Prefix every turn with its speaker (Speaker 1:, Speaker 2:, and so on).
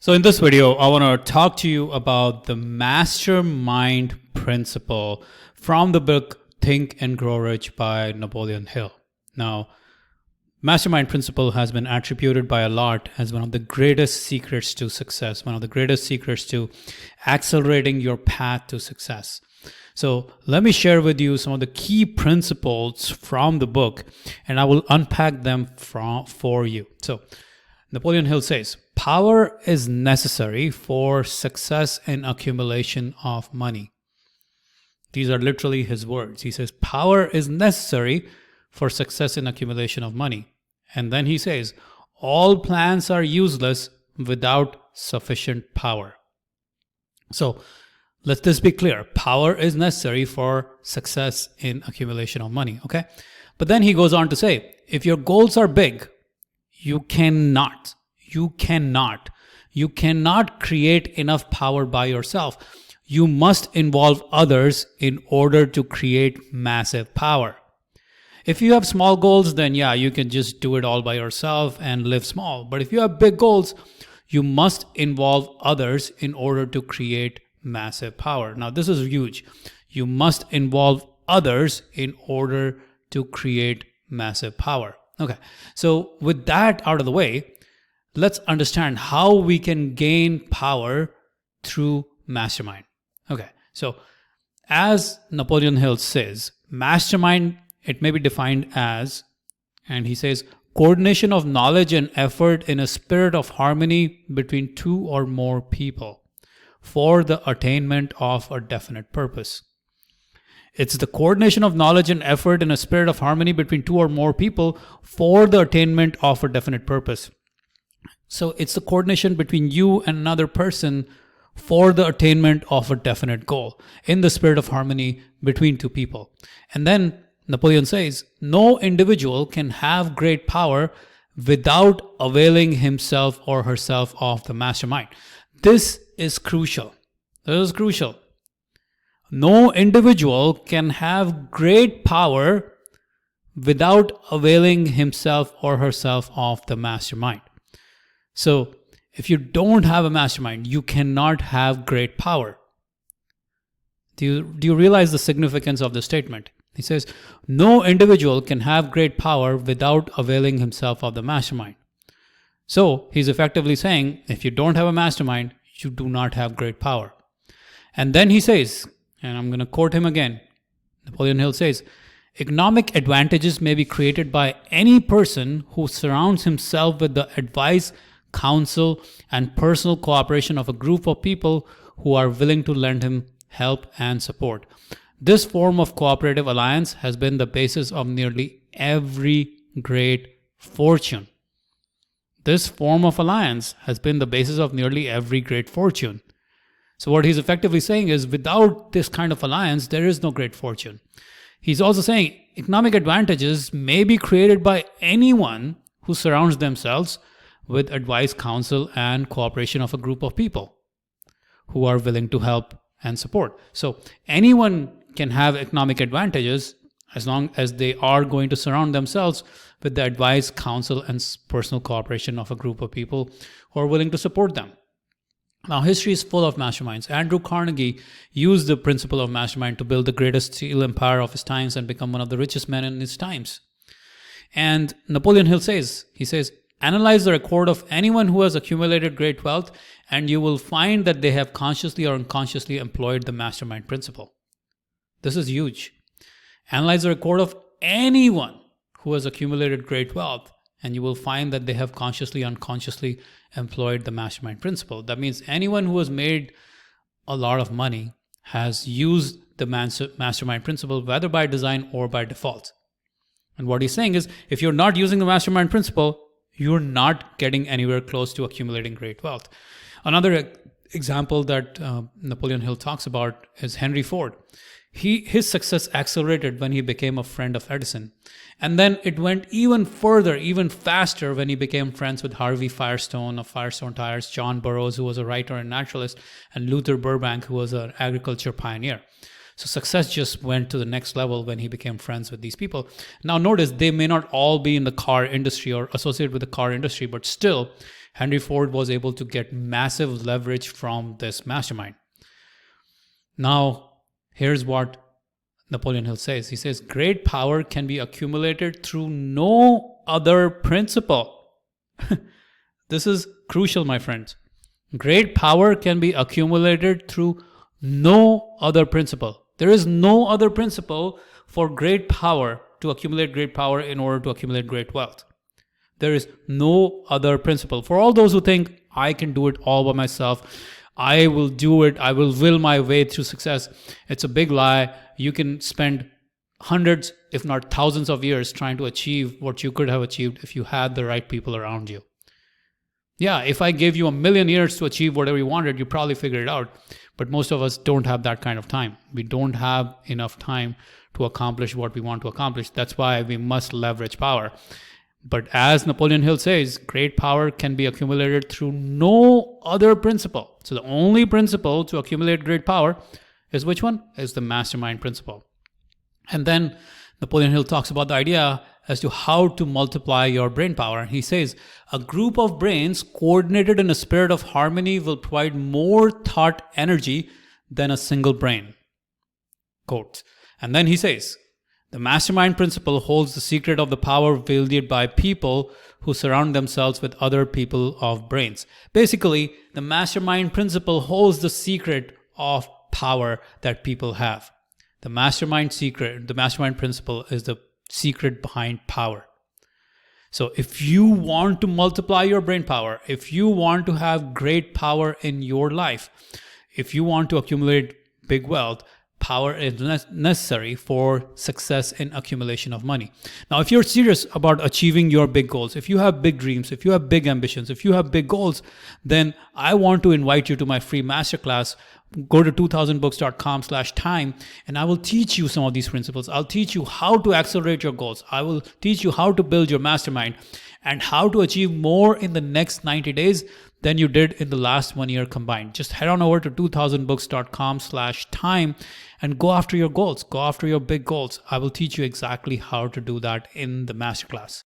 Speaker 1: So in this video, I want to talk to you about the mastermind principle from the book Think and Grow Rich by Napoleon Hill. Now, mastermind principle has been attributed by a lot as one of the greatest secrets to success, one of the greatest secrets to accelerating your path to success. So let me share with you some of the key principles from the book, and I will unpack them for you. So Napoleon Hill says, power is necessary for success and accumulation of money. These are literally his words. He says, power is necessary for success and accumulation of money. And then he says, all plans are useless without sufficient power. So let this be clear. Power is necessary for success in accumulation of money. Okay. But then he goes on to say, if your goals are big, you cannot create enough power by yourself. You must involve others in order to create massive power. If you have small goals, then yeah, you can just do it all by yourself and live small. But if you have big goals, you must involve others in order to create massive power. Now, this is huge. You must involve others in order to create massive power. Okay, so with that out of the way, let's understand how we can gain power through mastermind. Okay, so as Napoleon Hill says, mastermind, it may be defined as, and he says, coordination of knowledge and effort in a spirit of harmony between two or more people for the attainment of a definite purpose. It's the coordination of knowledge and effort in a spirit of harmony between two or more people for the attainment of a definite purpose. So it's the coordination between you and another person for the attainment of a definite goal in the spirit of harmony between two people. And then Napoleon says, no individual can have great power without availing himself or herself of the mastermind. This is crucial. This is crucial. No individual can have great power without availing himself or herself of the mastermind. So, if you don't have a mastermind, you cannot have great power. Do you realize the significance of the statement? He says, no individual can have great power without availing himself of the mastermind. So, he's effectively saying, if you don't have a mastermind, you do not have great power. And then he says, and I'm going to quote him again, Napoleon Hill says, economic advantages may be created by any person who surrounds himself with the advice, counsel, and personal cooperation of a group of people who are willing to lend him help and support. This form of cooperative alliance has been the basis of nearly every great fortune. This form of alliance has been the basis of nearly every great fortune. So what he's effectively saying is, without this kind of alliance, there is no great fortune. He's also saying economic advantages may be created by anyone who surrounds themselves with advice, counsel, and cooperation of a group of people who are willing to help and support. So anyone can have economic advantages as long as they are going to surround themselves with the advice, counsel, and personal cooperation of a group of people who are willing to support them. Now, history is full of masterminds. Andrew Carnegie used the principle of mastermind to build the greatest steel empire of his times and become one of the richest men in his times. And Napoleon Hill says, analyze the record of anyone who has accumulated great wealth, and you will find that they have consciously or unconsciously employed the mastermind principle. This is huge. Analyze the record of anyone who has accumulated great wealth, and you will find that they have consciously, unconsciously employed the mastermind principle. That means anyone who has made a lot of money has used the mastermind principle, whether by design or by default. And what he's saying is, if you're not using the mastermind principle, you're not getting anywhere close to accumulating great wealth. Another example that Napoleon Hill talks about is Henry Ford. His success accelerated when he became a friend of Edison. And then it went even further, even faster when he became friends with Harvey Firestone of Firestone Tires, John Burroughs, who was a writer and naturalist, and Luther Burbank, who was an agriculture pioneer. So success just went to the next level when he became friends with these people. Now notice, they may not all be in the car industry or associated with the car industry, but still, Henry Ford was able to get massive leverage from this mastermind. Now, here's what Napoleon Hill says. He says, great power can be accumulated through no other principle. This is crucial, my friends. Great power can be accumulated through no other principle. There is no other principle for great power to accumulate great power in order to accumulate great wealth. There is no other principle. For all those who think, I can do it all by myself, I will do it, I will will my way through success, it's a big lie. You can spend hundreds, if not thousands of years trying to achieve what you could have achieved if you had the right people around you. Yeah, if I gave you 1,000,000 years to achieve whatever you wanted, you probably figure it out. But most of us don't have that kind of time. We don't have enough time to accomplish what we want to accomplish. That's why we must leverage power. But as Napoleon Hill says, great power can be accumulated through no other principle. So the only principle to accumulate great power is which one? Is the mastermind principle. And then Napoleon Hill talks about the idea as to how to multiply your brain power. He says, a group of brains coordinated in a spirit of harmony will provide more thought energy than a single brain. Quote. And then he says, the mastermind principle holds the secret of the power wielded by people who surround themselves with other people of brains. Basically, the mastermind principle holds the secret of power that people have. The mastermind principle is the secret behind power. So if you want to multiply your brain power, if you want to have great power in your life, if you want to accumulate big wealth, power is necessary for success in accumulation of money. Now, if you're serious about achieving your big goals, if you have big dreams, if you have big ambitions, if you have big goals, then I want to invite you to my free masterclass. Go to 2000books.com/time and I will teach you some of these principles. I'll teach you how to accelerate your goals. I will teach you how to build your mastermind and how to achieve more in the next 90 days than you did in the last 1 year combined. Just head on over to 2000books.com/time and go after your goals. Go after your big goals. I will teach you exactly how to do that in the masterclass.